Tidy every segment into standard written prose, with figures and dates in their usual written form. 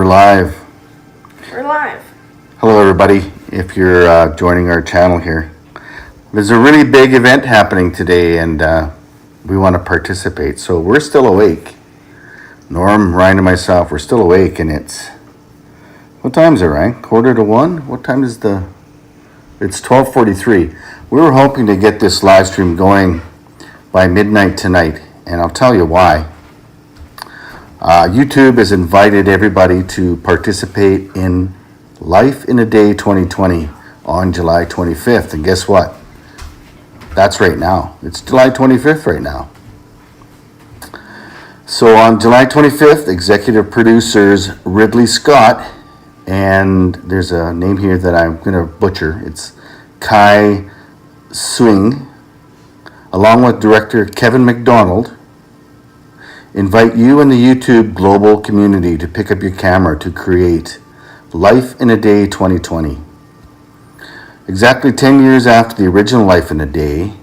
We're live. We're live. Hello, everybody. If you're joining our channel here, there's a really big event happening today, and we want to participate. So we're still awake. Norm, Ryan, and myself, we're still awake, and it's what time is it, Ryan? 1:45? What time is the? It's 12:43. We were hoping to get this live stream going by midnight tonight, and I'll tell you why. YouTube has invited everybody to participate in Life in a Day 2020 on July 25th. And guess what? That's right now. It's July 25th right now. So on July 25th, executive producers Ridley Scott, and there's a name here that I'm going to butcher. It's Kai Swing, along with director Kevin McDonald, invite you and the YouTube global community to pick up your camera to create Life in a Day 2020. Exactly 10 years after the original Life in a Day,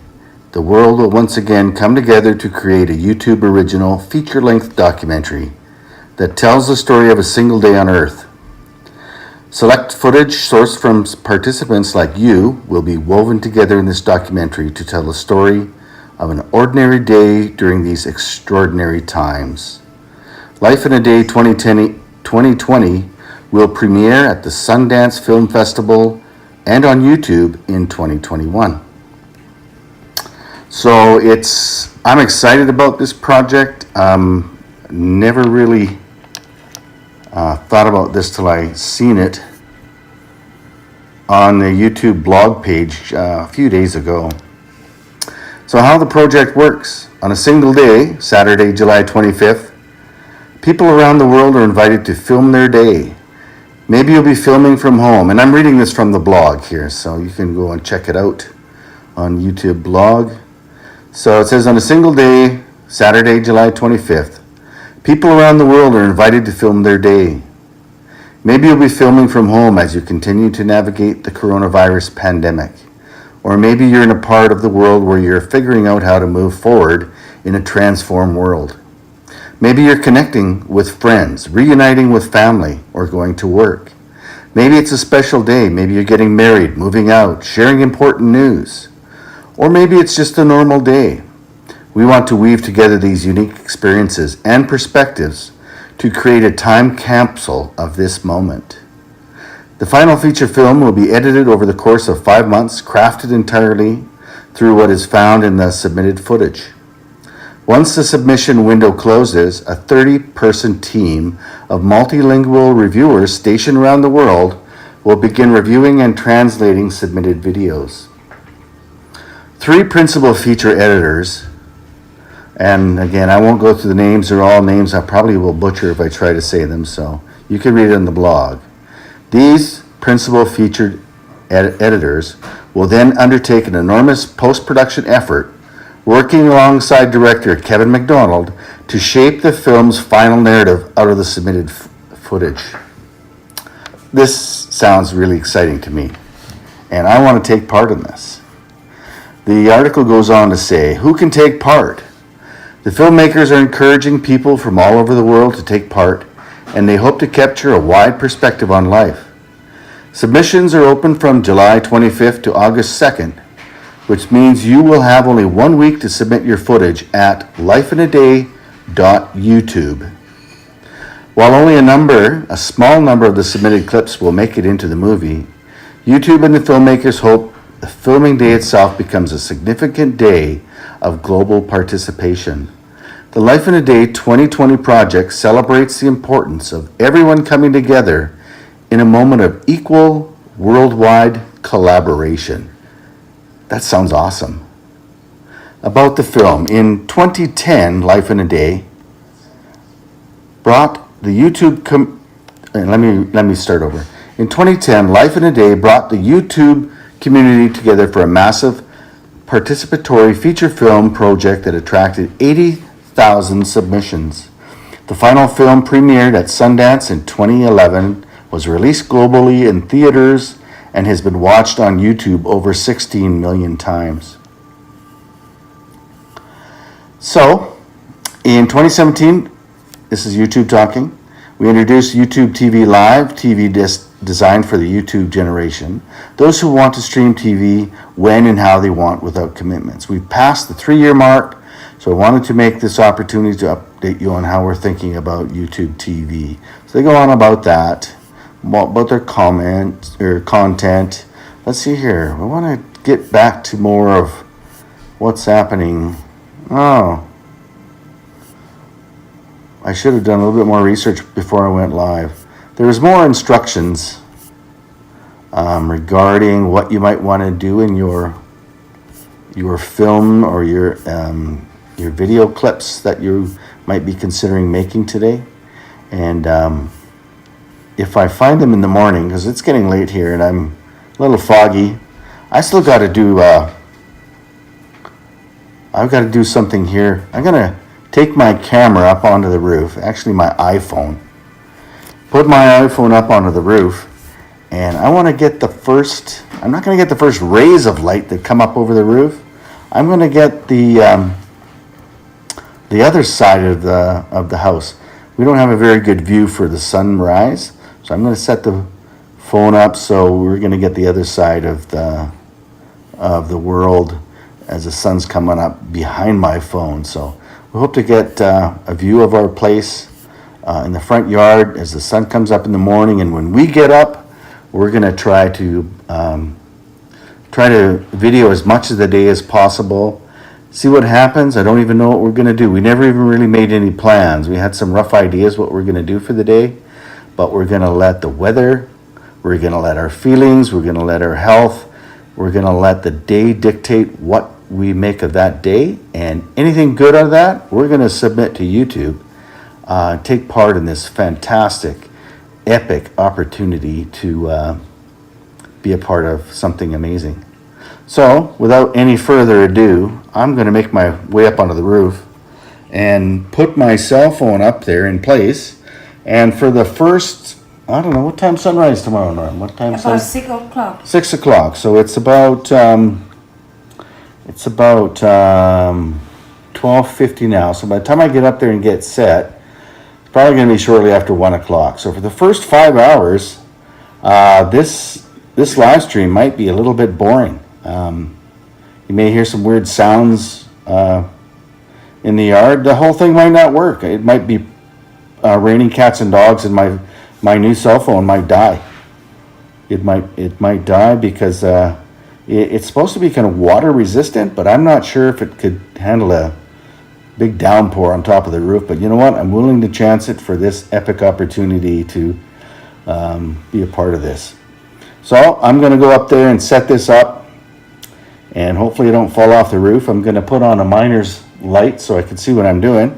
the world will once again come together to create a YouTube original feature-length documentary that tells the story of a single day on Earth. Select footage sourced from participants like you will be woven together in this documentary to tell the story of an ordinary day during these extraordinary times. Life in a Day 2020 will premiere at the Sundance Film Festival and on YouTube in 2021. So I'm excited about this project. Never really thought about this till I seen it on the YouTube blog page a few days ago. So how the project works: on a single day, Saturday, July 25th, people around the world are invited to film their day. Maybe you'll be filming from home, and I'm reading this from the blog here, so you can go and check it out on YouTube blog. So it says, on a single day, Saturday, July 25th, people around the world are invited to film their day. Maybe you'll be filming from home as you continue to navigate the coronavirus pandemic. Or maybe you're in a part of the world where you're figuring out how to move forward in a transformed world. Maybe you're connecting with friends, reuniting with family, or going to work. Maybe it's a special day. Maybe you're getting married, moving out, sharing important news. Or maybe it's just a normal day. We want to weave together these unique experiences and perspectives to create a time capsule of this moment. The final feature film will be edited over the course of 5 months, crafted entirely through what is found in the submitted footage. Once the submission window closes, a 30-person team of multilingual reviewers stationed around the world will begin reviewing and translating submitted videos. 3 principal feature editors, and again, I won't go through the names. They're all names I probably will butcher if I try to say them, so you can read it in the blog. These principal featured editors will then undertake an enormous post-production effort, working alongside director Kevin McDonald to shape the film's final narrative out of the submitted footage. This sounds really exciting to me, and I want to take part in this. The article goes on to say, who can take part? The filmmakers are encouraging people from all over the world to take part, and they hope to capture a wide perspective on life. Submissions are open from July 25th to August 2nd, which means you will have only 1 week to submit your footage at lifeinaday.youtube. While only a small number of the submitted clips will make it into the movie, YouTube and the filmmakers hope the filming day itself becomes a significant day of global participation. The Life in a Day 2020 project celebrates the importance of everyone coming together in a moment of equal worldwide collaboration. That sounds awesome. About the film, in 2010, Life in a Day brought the YouTube let me start over. In 2010, Life in a Day brought the YouTube community together for a massive participatory feature film project that attracted 80,000 submissions. The final film premiered at Sundance in 2011, was released globally in theaters, and has been watched on YouTube over 16 million times. So, in 2017, this is YouTube talking, We introduced YouTube TV Live, TV designed for the YouTube generation. Those who want to stream TV when and how they want without commitments. We've passed the 3-year mark, so I wanted to make this opportunity to update you on how we're thinking about YouTube TV. So they go on about that, about their comments or content. Let's see here. We want to get back to more of what's happening. Oh, I should have done a little bit more research before I went live. There's more instructions regarding what you might want to do in your film or your video clips that you might be considering making today. And if I find them in the morning, because it's getting late here and I'm a little foggy, I still got to do. I've got to do something here. I'm gonna take my camera up onto the roof. Actually, my iPhone. Put my iPhone up onto the roof, and I want to get the first. I'm not going to get the first rays of light that come up over the roof. I'm going to get the other side of the house. We don't have a very good view for the sunrise, so I'm going to set the phone up so we're going to get the other side of the world as the sun's coming up behind my phone. So we hope to get a view of our place in the front yard as the sun comes up in the morning, and when we get up, we're going to try to video as much of the day as possible. See what happens. I don't even know what we're going to do. We never even really made any plans. We had some rough ideas what we're going to do for the day, but we're going to let the weather, we're going to let our feelings, we're going to let our health, we're going to let the day dictate what we make of that day, and anything good out of that, we're going to submit to YouTube. Take part in this fantastic, epic opportunity to be a part of something amazing. So, without any further ado, I'm going to make my way up onto the roof and put my cell phone up there in place. And for the first, I don't know, what time sunrise tomorrow, Norm? What time? About 6 o'clock. 6 o'clock. So it's about 12:50 now. So by the time I get up there and get set, it's probably going to be shortly after 1 o'clock. So for the first 5 hours, this live stream might be a little bit boring. You may hear some weird sounds in the yard. The whole thing might not work. It might be raining cats and dogs, and my new cell phone might die. It might die because it's supposed to be kind of water resistant, but I'm not sure if it could handle a big downpour on top of the roof. But you know what? I'm willing to chance it for this epic opportunity to be a part of this. So I'm going to go up there and set this up, and hopefully I don't fall off the roof. I'm going to put on a miner's light so I can see what I'm doing.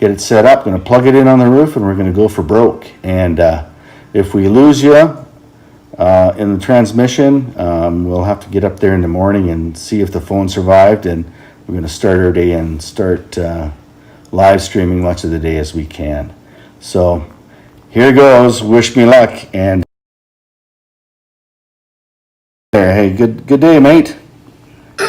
Get it set up, going to plug it in on the roof, and we're going to go for broke. And if we lose you in the transmission, we'll have to get up there in the morning and see if the phone survived, and we're going to start our day and start live streaming much of the day as we can. So here goes. Wish me luck. And hey, good day, mate.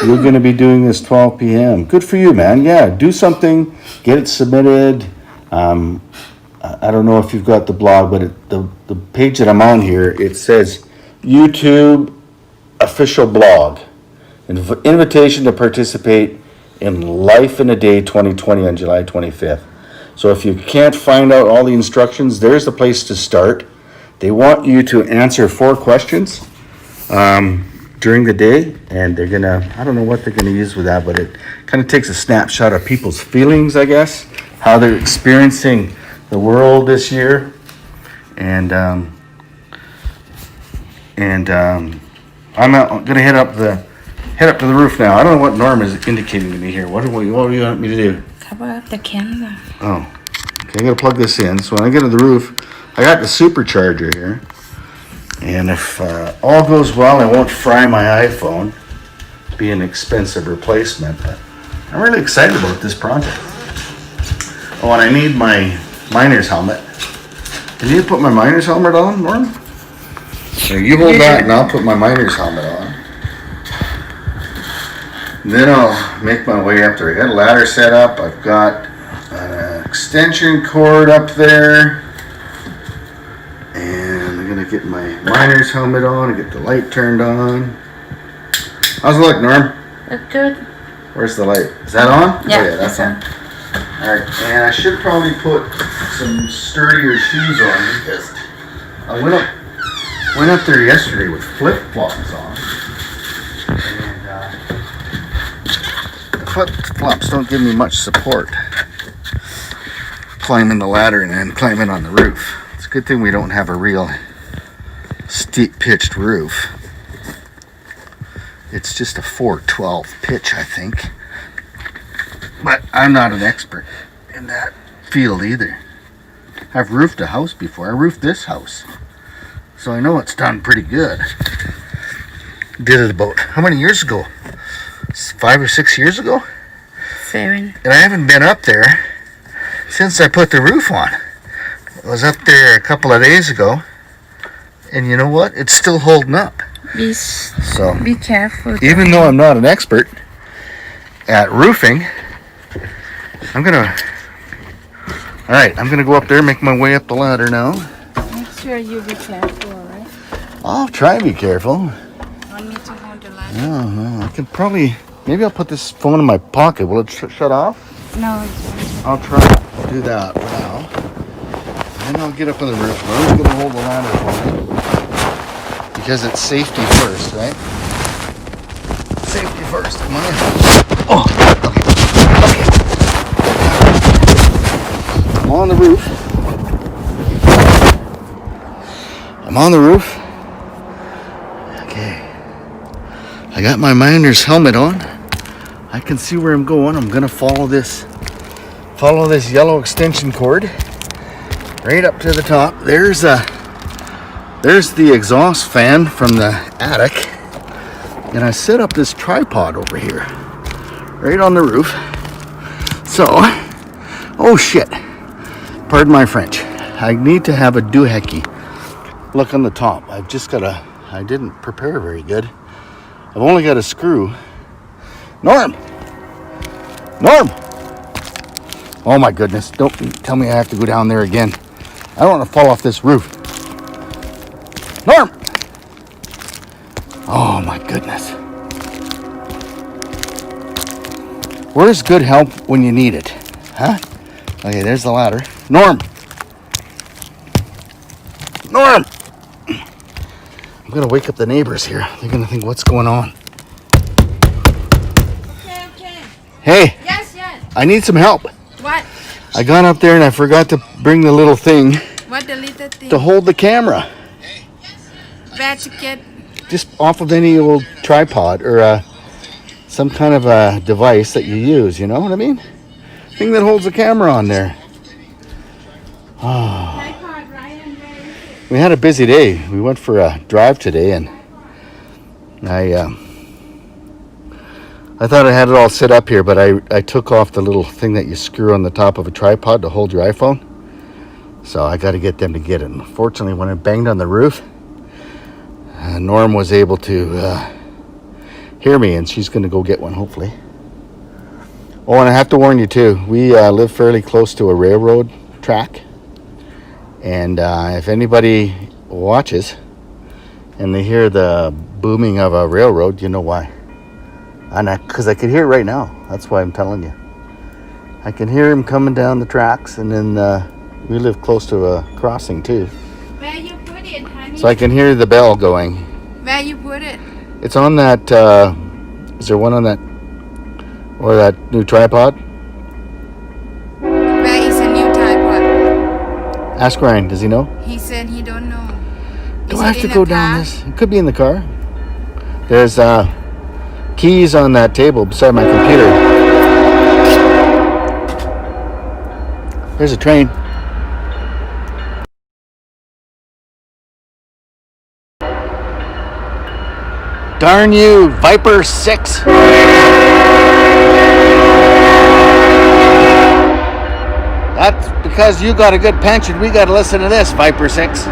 You're going to be doing this 12 p.m. Good for you, man. Yeah, do something. Get it submitted. I don't know if you've got the blog, but the page that I'm on here, it says YouTube official blog. Invitation to participate in Life in a Day 2020 on July 25th. So if you can't find out all the instructions, there's the place to start. They want you to answer 4 questions during the day, and they're gonna, I don't know what they're gonna use with that, but it kind of takes a snapshot of people's feelings, I guess, how they're experiencing the world this year. And I'm gonna head up to the roof now. I don't know what Norm is indicating to me here. What do you want me to do? Cover up the camera. Oh, okay. I gotta plug this in. So when I get to the roof, I got the supercharger here. And if all goes well, I won't fry my iPhone. It'd be an expensive replacement, but I'm really excited about this project. Oh, and I need my miner's helmet. Can you put my miner's helmet on, Norm? Here, you hold that and I'll put my miner's helmet on. Then I'll make my way up there. I got a ladder set up. I've got an extension cord up there. get my miner's helmet on and get the light turned on. How's it look, Norm? Look good. Where's the light? Is that on? Yeah, Oh, yeah, that's on. Alright, and I should probably put some sturdier shoes on because I went up there yesterday with flip-flops on. And the flip-flops don't give me much support. Climbing the ladder and then climbing on the roof. It's a good thing we don't have a real steep pitched roof. It's just a 412 pitch, I think. But I'm not an expert in that field either. I've roofed a house before. I roofed this house. So I know it's done pretty good. Did it about, how many years ago? 5 or 6 years ago? 7. And I haven't been up there since I put the roof on. I was up there a couple of days ago. And you know what? It's still holding up. Be careful. Even though I'm not an expert at roofing, I'm gonna go up there, make my way up the ladder now. Make sure you be careful, alright? I'll try and be careful. I need to hold the ladder. Yeah, I can probably, maybe I'll put this phone in my pocket. Will it shut off? No, it's I'll try to do that now. And then I'll get up on the roof. I'm gonna hold the ladder for me. Because it's safety first, right? Safety first, come on. Oh, okay. I'm on the roof. Okay. I got my miner's helmet on. I can see where I'm going. I'm gonna follow this yellow extension cord right up to the top. There's the exhaust fan from the attic. And I set up this tripod over here, right on the roof. So, oh shit, pardon my French. I need to have a doohickey. Look on the top. I didn't prepare very good. I've only got a screw. Norm! Oh my goodness, don't tell me I have to go down there again. I don't want to fall off this roof. Norm! Oh my goodness. Where's good help when you need it? Huh? Okay, there's the ladder. Norm! I'm gonna wake up the neighbors here. They're gonna think, what's going on? Okay. Hey! Yes. I need some help. What? I got up there and I forgot to bring the little thing What the little thing? to hold the camera. Where to get? Just off of any old tripod or some kind of a device that you use, you know what I mean? Thing that holds the camera on there. Oh. Tripod, Ryan. We had a busy day. We went for a drive today and I thought I had it all set up here, but I took off the little thing that you screw on the top of a tripod to hold your iPhone. So I got to get them to get it. Unfortunately, when it banged on the roof, Norm was able to hear me, and she's going to go get one, hopefully. Oh, and I have to warn you, too. We live fairly close to a railroad track. And if anybody watches and they hear the booming of a railroad, you know why. Because I can hear it right now. That's why I'm telling you. I can hear him coming down the tracks, and then we live close to a crossing, too. Where you put it, honey? So I can hear the bell going. Where you put it? It's on that, is there one on that, or that new tripod? Where is a new tripod? Ask Ryan, does he know? He said he don't know. Do Is I it have to in go the down car? this? It could be in the car. There's keys on that table beside my computer. There's a train. Darn you, Viper 6. That's because you got a good pension. We got to listen to this, Viper 6.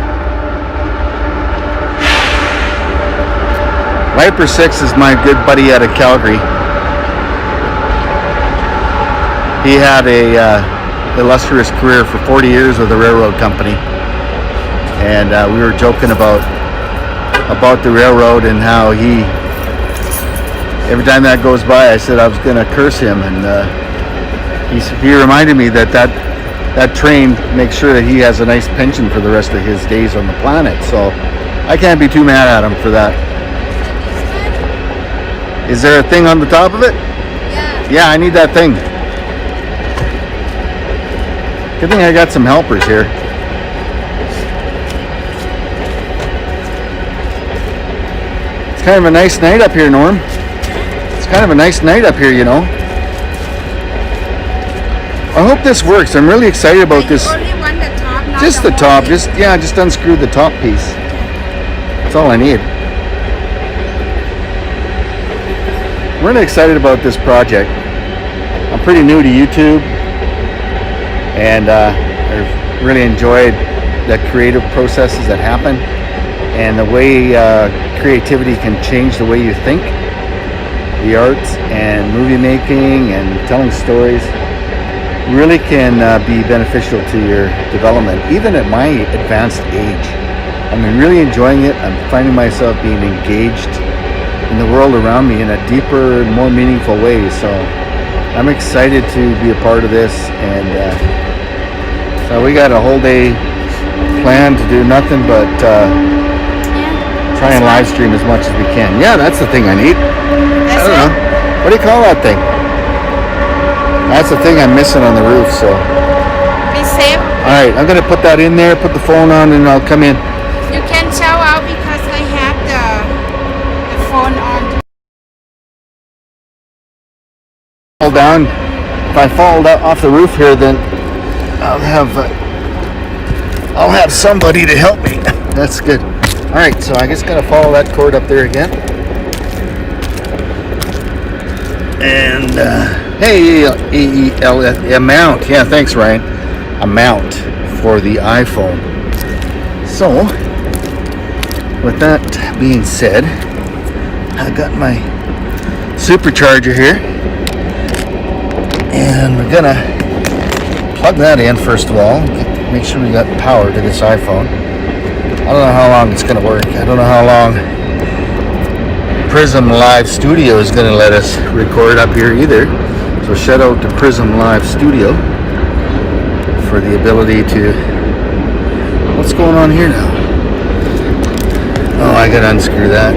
Viper 6 is my good buddy out of Calgary. He had a illustrious career for 40 years with the railroad company. and we were joking about the railroad and how every time that goes by, I said I was going to curse him, and he reminded me that train makes sure that he has a nice pension for the rest of his days on the planet. So I can't be too mad at him for that. Is there a thing on the top of it? Yeah. Yeah, I need that thing. Good thing I got some helpers here. It's kind of a nice night up here, Norm. It's kind of a nice night up here, you know. I hope this works. I'm really excited about this. You only want the top, not Just the whole top. thing. Just unscrew the top piece. That's all I need. I'm really excited about this project. I'm pretty new to YouTube, and I've really enjoyed the creative processes that happen, and the way creativity can change the way you think, the arts and movie making and telling stories really can be beneficial to your development, even at my advanced age. I'm really enjoying it. I'm finding myself being engaged in the world around me in a deeper, more meaningful way. So I'm excited to be a part of this, and so we got a whole day planned to do nothing but try and live stream as much as we can. Yeah, that's the thing I need. I don't know. What do you call that thing? That's the thing I'm missing on the roof, so. Be safe. Alright, I'm going to put that in there, put the phone on, and I'll come in. You can show out because I have the phone on. Fall down. If I fall off the roof here, then I'll have somebody to help me. That's good. Alright, so I just got to follow that cord up there again. And, hey, a mount. Yeah, thanks, Ryan. A mount for the iPhone. So, with that being said, I got my supercharger here, and we're gonna plug that in first of all. Make sure we got power to this iPhone. I don't know how long it's gonna work. I don't know how long Prism Live Studio is going to let us record up here either. So shout out to Prism Live Studio for the ability to... What's going on here now? Oh, I got to unscrew that.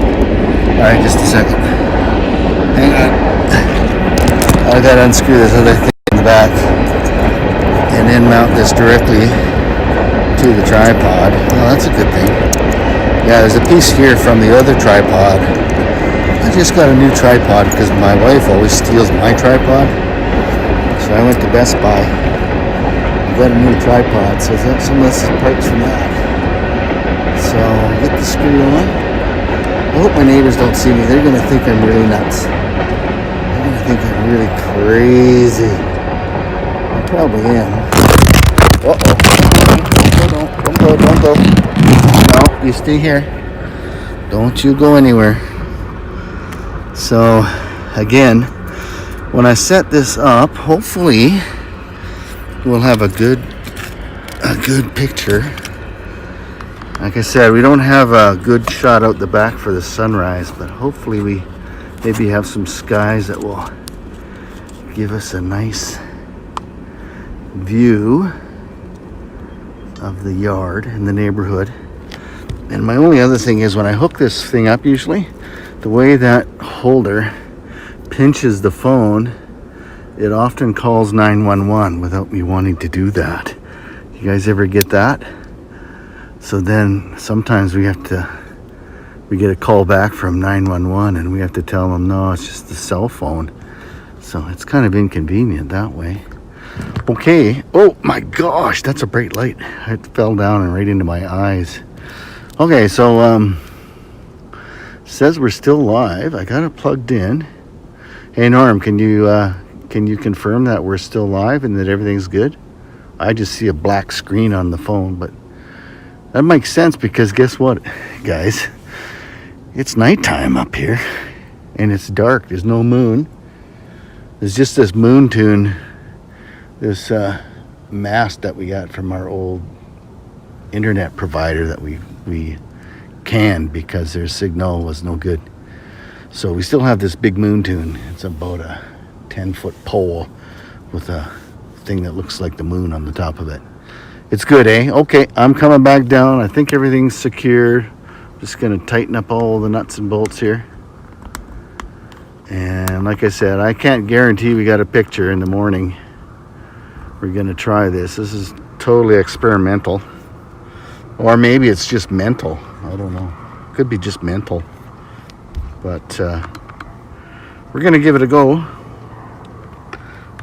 Alright, just a second. Hang on. I got to unscrew this other thing in the back and then mount this directly to the tripod. Oh, that's a good thing. Yeah, there's a piece here from the other tripod. I just got a new tripod because my wife always steals my tripod. So I went to Best Buy. I got a new tripod, so that's some of the parts from that. So get the screw on. I hope my neighbors don't see me. They're gonna think I'm really nuts. They're gonna think I'm really crazy. I probably am. Uh-oh. Don't go. No, you stay here. Don't you go anywhere. So again, when I set this up, hopefully we'll have a good picture. Like I said, we don't have a good shot out the back for the sunrise, but hopefully we maybe have some skies that will give us a nice view of the yard and the neighborhood. And my only other thing is when I hook this thing up, usually the way that holder pinches the phone, it often calls 911 without me wanting to do that. You guys ever get that? So then sometimes we get a call back from 911 and we have to tell them, no, it's just the cell phone. So it's kind of inconvenient that way. Okay. Oh my gosh, that's a bright light. It fell down and right into my eyes. Okay, so says we're still live. I got it plugged in. Hey Norm, can you confirm that we're still live and that everything's good? I just see a black screen on the phone, but that makes sense because guess what, guys? It's nighttime up here and it's dark. There's no moon. There's just this moon tune, this mast that we got from our old internet provider that we canned because their signal was no good. So we still have this big moon tune. It's about a 10-foot pole with a thing that looks like the moon on the top of it. It's good, eh? Okay, I'm coming back down. I think everything's secure. Just gonna tighten up all the nuts and bolts here. And like I said, I can't guarantee we got a picture in the morning. We're gonna try this. This is totally experimental. Or maybe it's just mental. I don't know. Could be just mental. But we're gonna give it a go.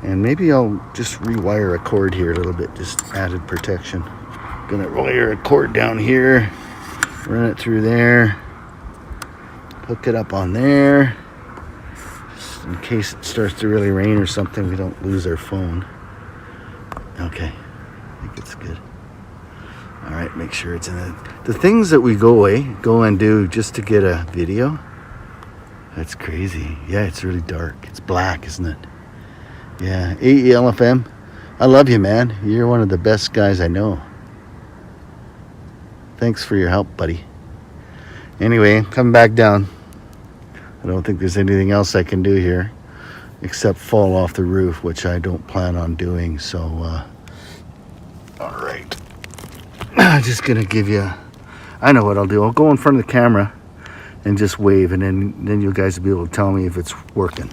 And maybe I'll just rewire a cord here a little bit, just added protection. Gonna wire a cord down here, run it through there, hook it up on there, just in case it starts to really rain or something, we don't lose our phone. Okay, I think it's good. All right, make sure it's in it. The things that we go and do just to get a video, that's crazy. Yeah, it's really dark. It's black, isn't it? Yeah, AELFM, I love you, man. You're one of the best guys I know. Thanks for your help, buddy. Anyway, coming back down. I don't think there's anything else I can do here except fall off the roof, which I don't plan on doing. So, all right. I'm just gonna give you. I know what I'll do. I'll go in front of the camera and just wave, and then you guys will be able to tell me if it's working.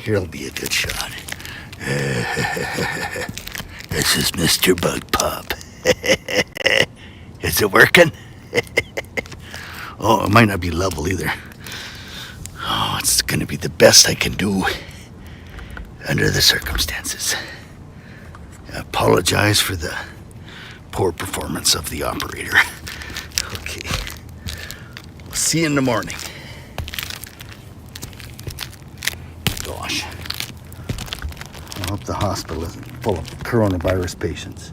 Here'll be a good shot. This is Mr. BugPop. Is it working? Oh, it might not be level either. Oh, it's gonna be the best I can do under the circumstances. I apologize for the poor performance of the operator. Okay. We'll see you in the morning. Gosh. I hope the hospital isn't full of coronavirus patients.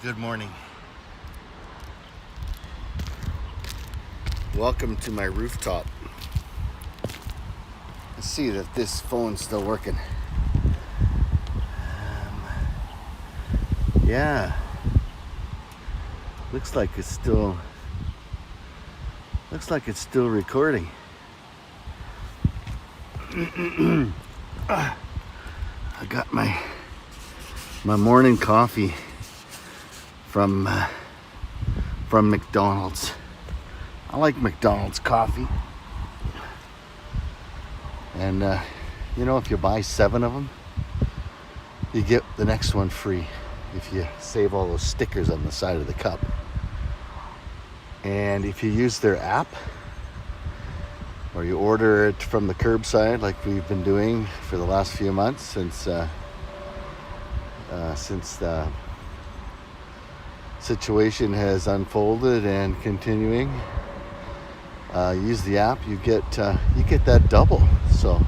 Good morning. Welcome to my rooftop. Let's see that this phone's still working. Yeah. Looks like it's still recording. I got my morning coffee from McDonald's. I like McDonald's coffee. And if you buy 7 of them, you get the next one free if you save all those stickers on the side of the cup. And if you use their app, or you order it from the curbside like we've been doing for the last few months since the situation has unfolded and continuing, use the app, you get that double. So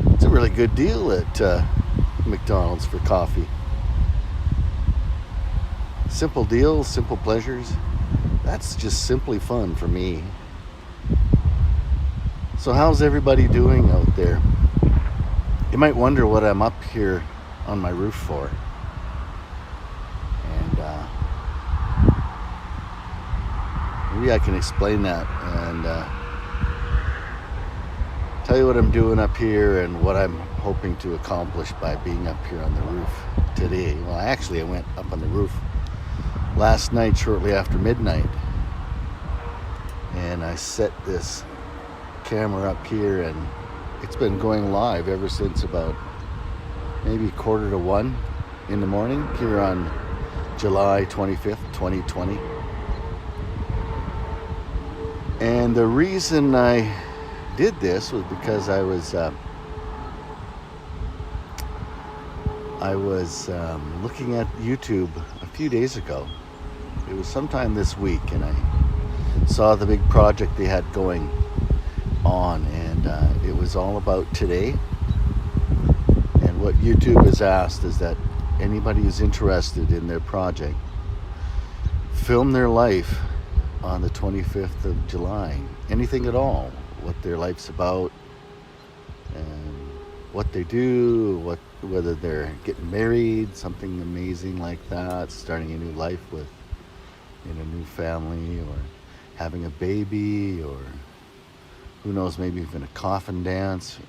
it's a really good deal at McDonald's for coffee. Simple deals, simple pleasures. That's just simply fun for me. So how's everybody doing out there? You might wonder what I'm up here on my roof for. And maybe I can explain that and tell you what I'm doing up here and what I'm hoping to accomplish by being up here on the roof today. Well, I went up on the roof last night shortly after midnight, and I set this camera up here, and it's been going live ever since about maybe 1:45 in the morning here on July 25th, 2020. And the reason I did this was because I was looking at YouTube a few days ago. It was sometime this week, and I saw the big project they had going on, and it was all about today. And what YouTube has asked is that anybody who's interested in their project film their life on the 25th of July. Anything at all, what their life's about, and what they do, whether they're getting married, something amazing like that, starting a new life in a new family, or having a baby, or who knows, maybe even a coffin dance.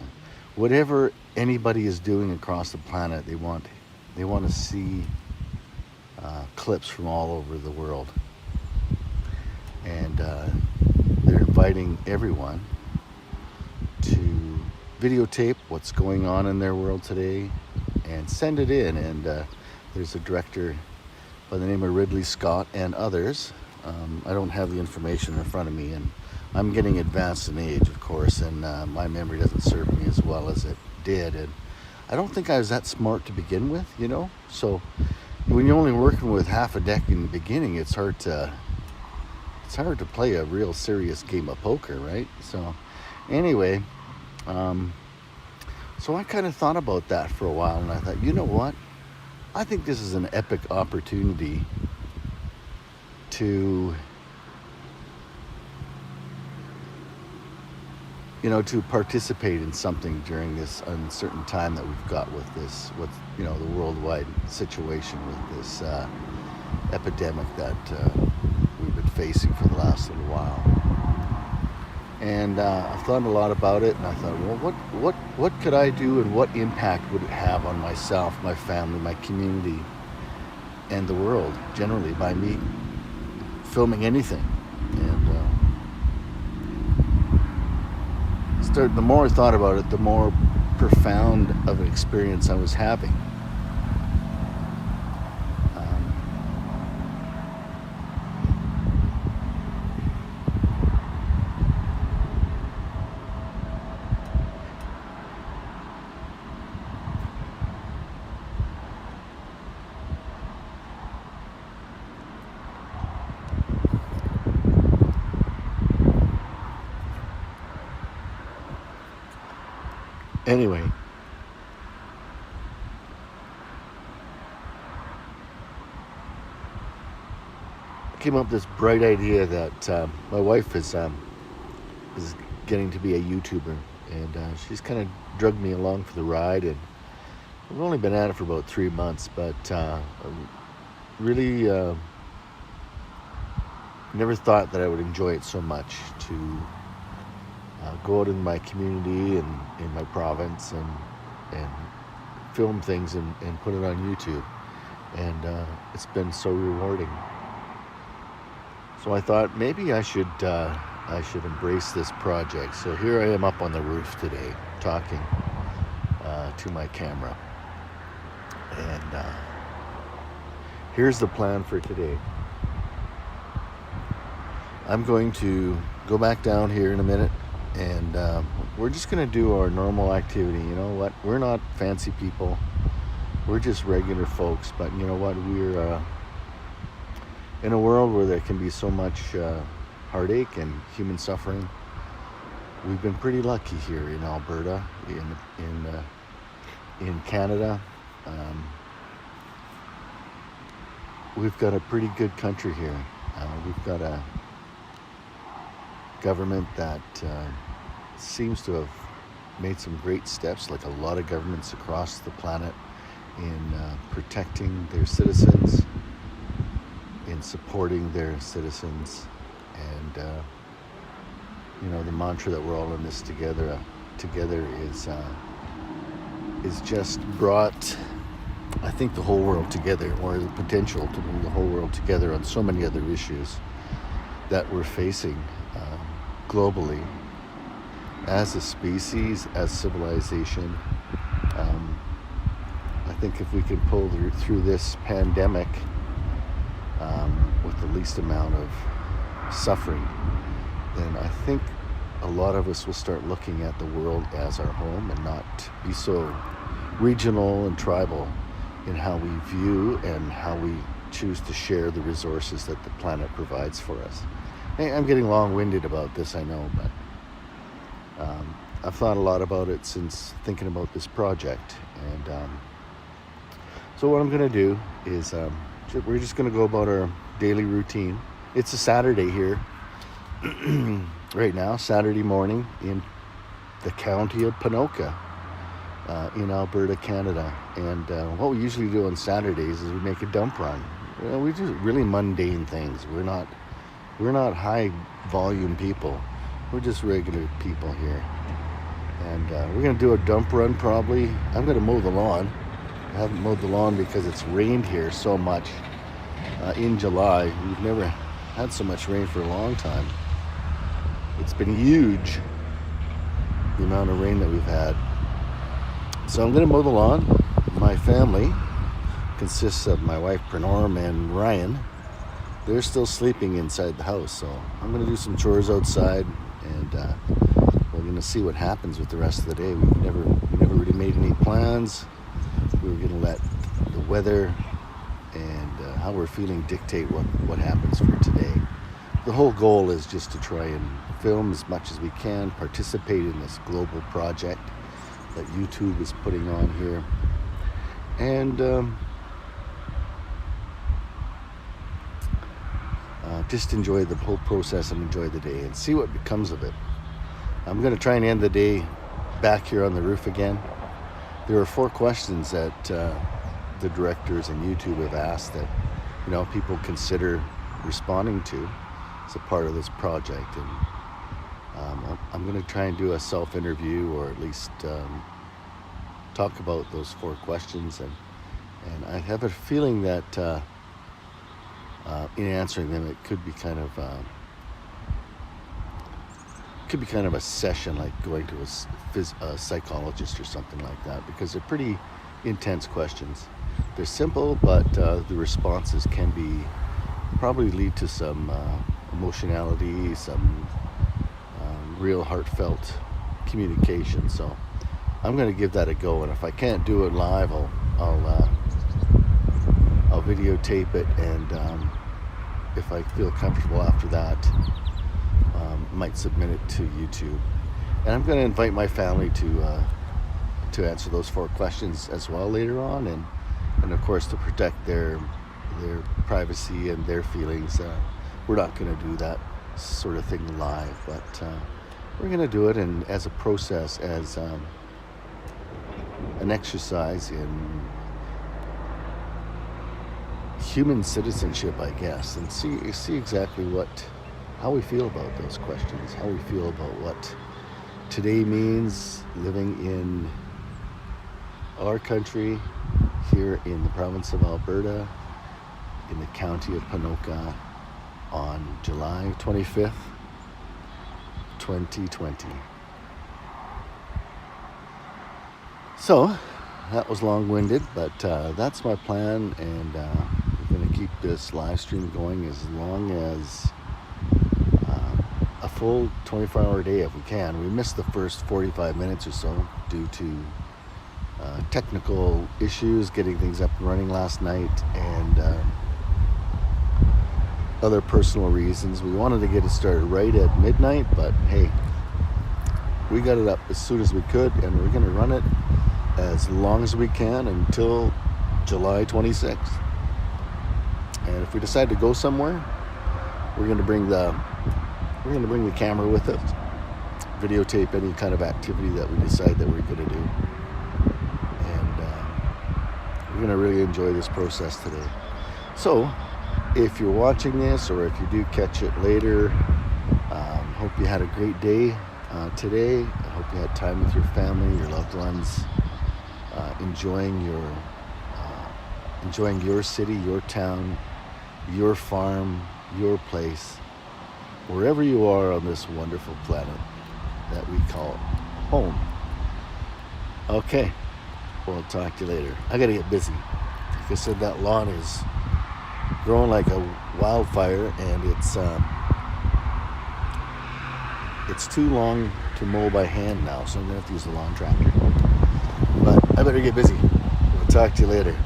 Whatever anybody is doing across the planet, they want to see clips from all over the world. And they're inviting everyone to videotape what's going on in their world today and send it in. And there's a director by the name of Ridley Scott and others. I don't have the information in front of me, and I'm getting advanced in age, of course, and my memory doesn't serve me as well as it did. And I don't think I was that smart to begin with, So when you're only working with half a deck in the beginning, it's hard to play a real serious game of poker, right? So anyway, so I kind of thought about that for a while, and I thought, you know what? I think this is an epic opportunity to participate in something during this uncertain time that we've got with this, the worldwide situation with this epidemic that we've been facing for the last little while. And I've thought a lot about it, and I thought, well, what could I do, and what impact would it have on myself, my family, my community, and the world generally by me filming anything? And the more I thought about it, the more profound of an experience I was having. Anyway, came up with this bright idea that my wife is getting to be a YouTuber, and she's kind of drugged me along for the ride, and we've only been at it for about 3 months, but really never thought that I would enjoy it so much to go out in my community and in my province and film things and put it on YouTube, and it's been so rewarding. So I thought maybe I should embrace this project. So here I am up on the roof today talking to my camera, and here's the plan for today. I'm going to go back down here in a minute, and we're just going to do our normal activity. You know what? We're not fancy people. We're just regular folks. But you know what? We're in a world where there can be so much heartache and human suffering. We've been pretty lucky here in Alberta, in Canada. We've got a pretty good country here. We've got a government that seems to have made some great steps, like a lot of governments across the planet, in protecting their citizens, in supporting their citizens, and you know, the mantra that we're all in this together is just brought, I think, the whole world together, or the potential to bring the whole world together on so many other issues that we're facing globally as a species, as civilization. I think if we can pull through this pandemic with the least amount of suffering, then I think a lot of us will start looking at the world as our home and not be so regional and tribal in how we view and how we choose to share the resources that the planet provides for us. Hey, I'm getting long-winded about this, I know, but I've thought a lot about it since thinking about this project. And so what I'm going to do is we're just going to go about our daily routine. It's a Saturday here right now, Saturday morning in the county of Ponoka in Alberta, Canada. And what we usually do on Saturdays is we make a dump run. You know, we do really mundane things. We're not high volume people. We're just regular people here. And we're going to do a dump run probably. I'm going to mow the lawn. I haven't mowed the lawn because it's rained here so much in July. We've never had so much rain for a long time. It's been huge, the amount of rain that we've had. So I'm going to mow the lawn. My family consists of my wife, Prenorm, and Ryan. They're still sleeping inside the house, so I'm going to do some chores outside, and we're going to see what happens with the rest of the day. We never really made any plans. We were going to let the weather and how we're feeling dictate what happens for today. The whole goal is just to try and film as much as we can, participate in this global project that YouTube is putting on here, and just enjoy the whole process and enjoy the day and see what becomes of it. I'm going to try and end the day back here on the roof again. There are 4 questions that the directors and YouTube have asked that, you know, people consider responding to as a part of this project, and I'm going to try and do a self-interview, or at least talk about those 4 questions, and I have a feeling that in answering them, it could be kind of a session, like going to a psychologist or something like that, because they're pretty intense questions. They're simple, but the responses can probably lead to some emotionality, some real heartfelt communication. So I'm going to give that a go, and if I can't do it live, I'll videotape it, and if I feel comfortable after that, might submit it to YouTube. And I'm going to invite my family to answer those 4 questions as well later on, and of course to protect their their privacy and their feelings. We're not going to do that sort of thing live, but we're going to do it and as a process, as an exercise in human citizenship, I guess, and see exactly how we feel about those questions, how we feel about what today means living in our country, here in the province of Alberta, in the county of Ponoka, on July 25th, 2020. So, that was long-winded, but that's my plan, and we're going to keep this live stream going as long as a full 24-hour day if we can. We missed the first 45 minutes or so due to technical issues, getting things up and running last night, and other personal reasons. We wanted to get it started right at midnight, but hey, we got it up as soon as we could, and we're going to run it as long as we can until July 26th. And if we decide to go somewhere, we're going to bring the camera with us, videotape any kind of activity that we decide that we're going to do. And we're going to really enjoy this process today. So, if you're watching this, or if you do catch it later, hope you had a great day today. I hope you had time with your family, your loved ones, enjoying your city, your town, your farm, your place, wherever you are on this wonderful planet that we call home. Okay, we'll talk to you later. I gotta get busy. Like I said, that lawn is growing like a wildfire, and it's too long to mow by hand now, so I'm gonna have to use the lawn tractor. But I better get busy. We'll talk to you later.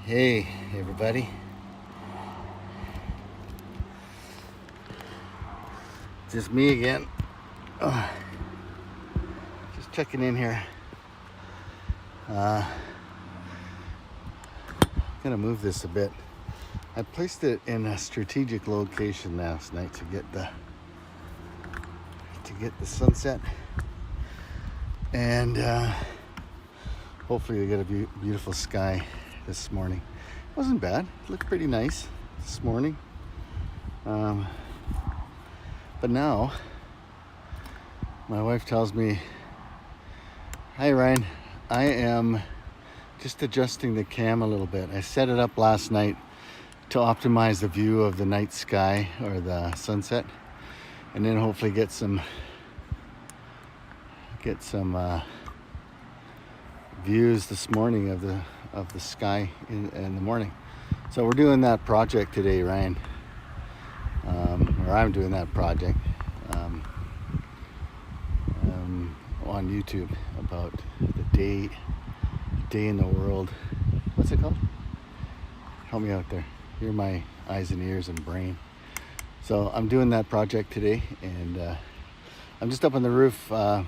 Hey everybody. Just me again. Just checking in here. Gonna move this a bit. I placed it in a strategic location last night to get the sunset, and hopefully we get a beautiful sky this morning. It wasn't bad. It looked pretty nice this morning. But now my wife tells me, "Hi Ryan, I am just adjusting the cam a little bit. I set it up last night to optimize the view of the night sky or the sunset, and then hopefully get some views this morning of the sky in the morning." So we're doing that project today, Ryan. Or I'm doing that project on YouTube about the day in the world. What's it called? Help me out there. You're my eyes and ears and brain. So I'm doing that project today, and I'm just up on the roof. I'm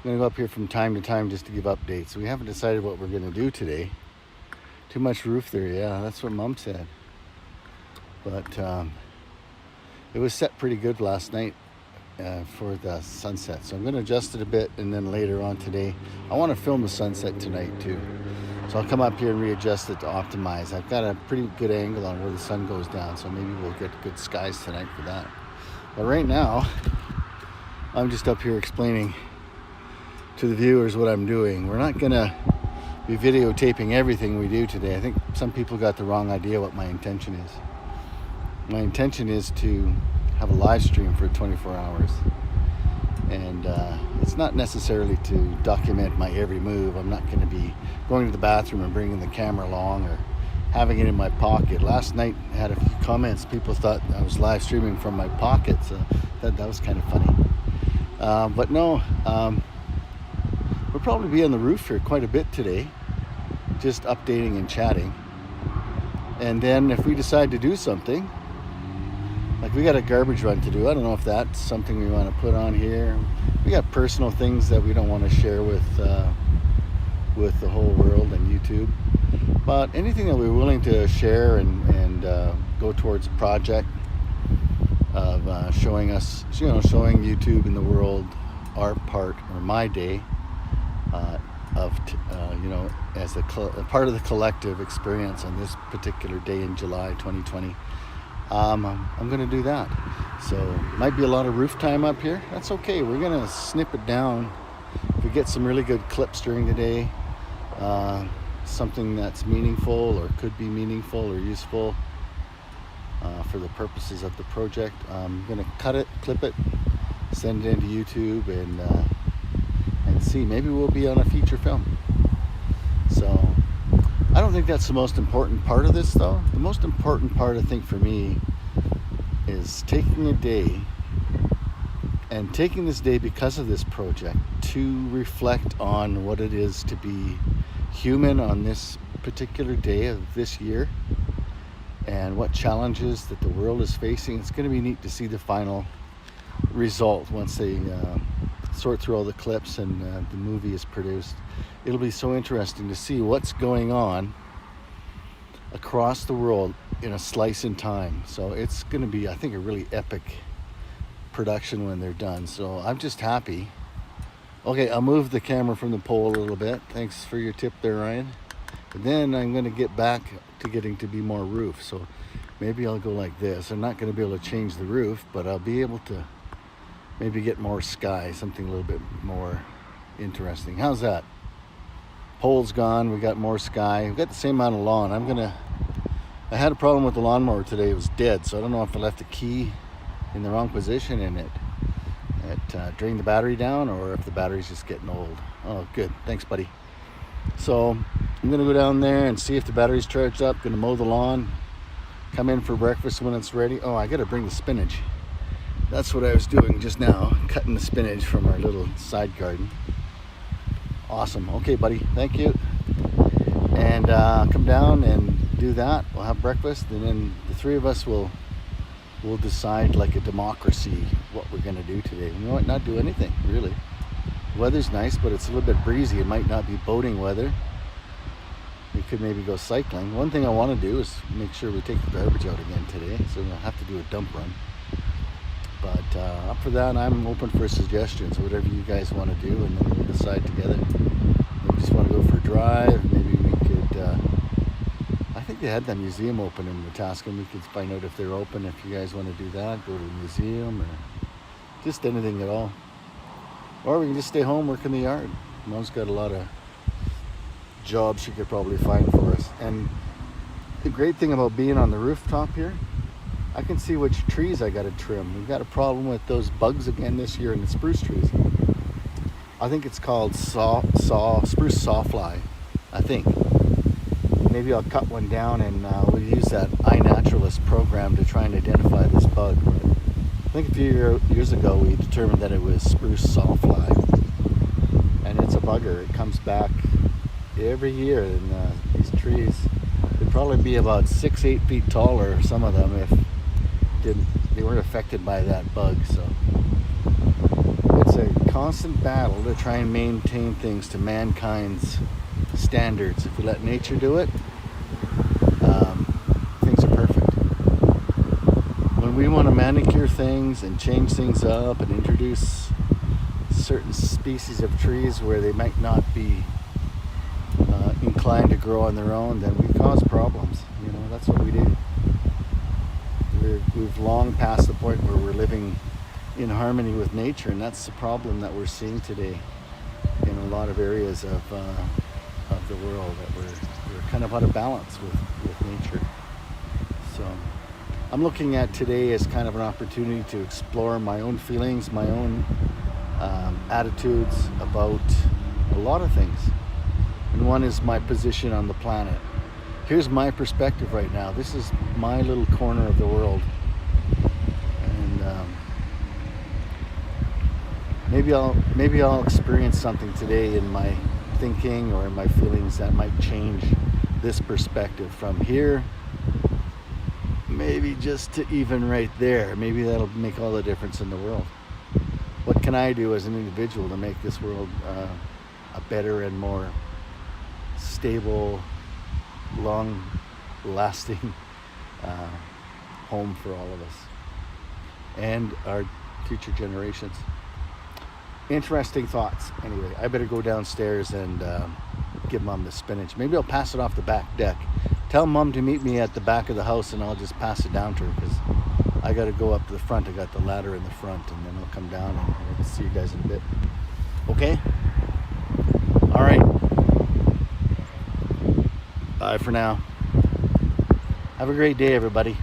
gonna go up here from time to time just to give updates. We haven't decided what we're gonna do today. Too much roof there, yeah, that's what Mom said. But it was set pretty good last night for the sunset. So I'm gonna adjust it a bit, and then later on today, I wanna film the sunset tonight too. So I'll come up here and readjust it to optimize. I've got a pretty good angle on where the sun goes down, so maybe we'll get good skies tonight for that. But right now, I'm just up here explaining to the viewers what I'm doing. We're not gonna be videotaping everything we do today. I think some people got the wrong idea what my intention is. My intention is to have a live stream for 24 hours. And it's not necessarily to document my every move. I'm not going to be going to the bathroom and bringing the camera along or having it in my pocket. Last night I had a few comments. People thought I was live streaming from my pocket, so that was kind of funny. But no, we'll probably be on the roof here quite a bit today, just updating and chatting. And then if we decide to do something, like we got a garbage run to do. I don't know if that's something we want to put on here. We got personal things that we don't want to share with the whole world and YouTube. But anything that we're willing to share and go towards a project of showing YouTube and the world our part, or my day as a part of the collective experience on this particular day in July 2020. I'm going to do that. So might be a lot of roof time up here. That's okay. We're going to snip it down. If we get some really good clips during the day, something that's meaningful or could be meaningful or useful for the purposes of the project, I'm going to cut it, clip it, send it into YouTube, and see. Maybe we'll be on a feature film. So I don't think that's the most important part of this, though. The most important part, I think, for me is taking a day, and taking this day because of this project, to reflect on what it is to be human on this particular day of this year, and what challenges that the world is facing. It's going to be neat to see the final result once they sort through all the clips and the movie is produced. It'll be so interesting to see what's going on across the world in a slice in time. So it's going to be, I think, a really epic production when they're done. So I'm just happy. Okay, I'll move the camera from the pole a little bit. Thanks for your tip there, Ryan. And then I'm going to get back to getting to be more roof. So maybe I'll go like this. I'm not going to be able to change the roof, but I'll be able to maybe get more sky, something a little bit more interesting. How's that? Pole's gone, we got more sky. We've got the same amount of lawn. I had a problem with the lawnmower today. It was dead, so I don't know if I left the key in the wrong position and it drained the battery down, or if the battery's just getting old. Oh, good. Thanks, buddy. So I'm gonna go down there and see if the battery's charged up. Gonna mow the lawn, come in for breakfast when it's ready. Oh, I gotta bring the spinach. That's what I was doing just now, cutting the spinach from our little side garden. Awesome. Okay, buddy. Thank you. And and come down and do that. We'll have breakfast, and then the three of us will decide like a democracy what we're going to do today. We might not do anything, really. The weather's nice, but it's a little bit breezy. It might not be boating weather. We could maybe go cycling. One thing I want to do is make sure we take the garbage out again today, so we'll have to do a dump run. But up for that, I'm open for suggestions, whatever you guys want to do, and then we'll decide together. We just want to go for a drive. Maybe we could, I think they had that museum open in Wetaskiwin. We could find out if they're open, if you guys want to do that, go to the museum, or just anything at all. Or we can just stay home, work in the yard. Mom's got a lot of jobs she could probably find for us. And the great thing about being on the rooftop here, I can see which trees I got to trim. We've got a problem with those bugs again this year in the spruce trees. I think it's called spruce sawfly, I think. Maybe I'll cut one down and we'll use that iNaturalist program to try and identify this bug. I think a few years ago we determined that it was spruce sawfly, and it's a bugger. It comes back every year in these trees. They'd probably be about 6-8 feet taller, some of them, if they weren't affected by that bug. So it's a constant battle to try and maintain things to mankind's standards. If we let nature do it, things are perfect. When we want to manicure things and change things up and introduce certain species of trees where they might not be inclined to grow on their own, then we cause problems. You know, that's what we do. We've long passed the point where we're living in harmony with nature, and that's the problem that we're seeing today in a lot of areas of the world, that we're kind of out of balance with nature. So I'm looking at today as kind of an opportunity to explore my own feelings, my own attitudes about a lot of things. And one is my position on the planet. Here's my perspective right now. This is my little corner of the world. And maybe I'll experience something today in my thinking or in my feelings that might change this perspective from here, maybe just to even right there. Maybe that'll make all the difference in the world. What can I do as an individual to make this world a better and more stable, long-lasting home for all of us and our future generations? Interesting thoughts. Anyway, I better go downstairs and give Mom the spinach. Maybe I'll pass it off the back deck. Tell Mom to meet me at the back of the house, and I'll just pass it down to her, because I got to go up to the front. I got the ladder in the front, and then I'll come down and I'll see you guys in a bit. Okay? All right. Bye for now. Have a great day, everybody.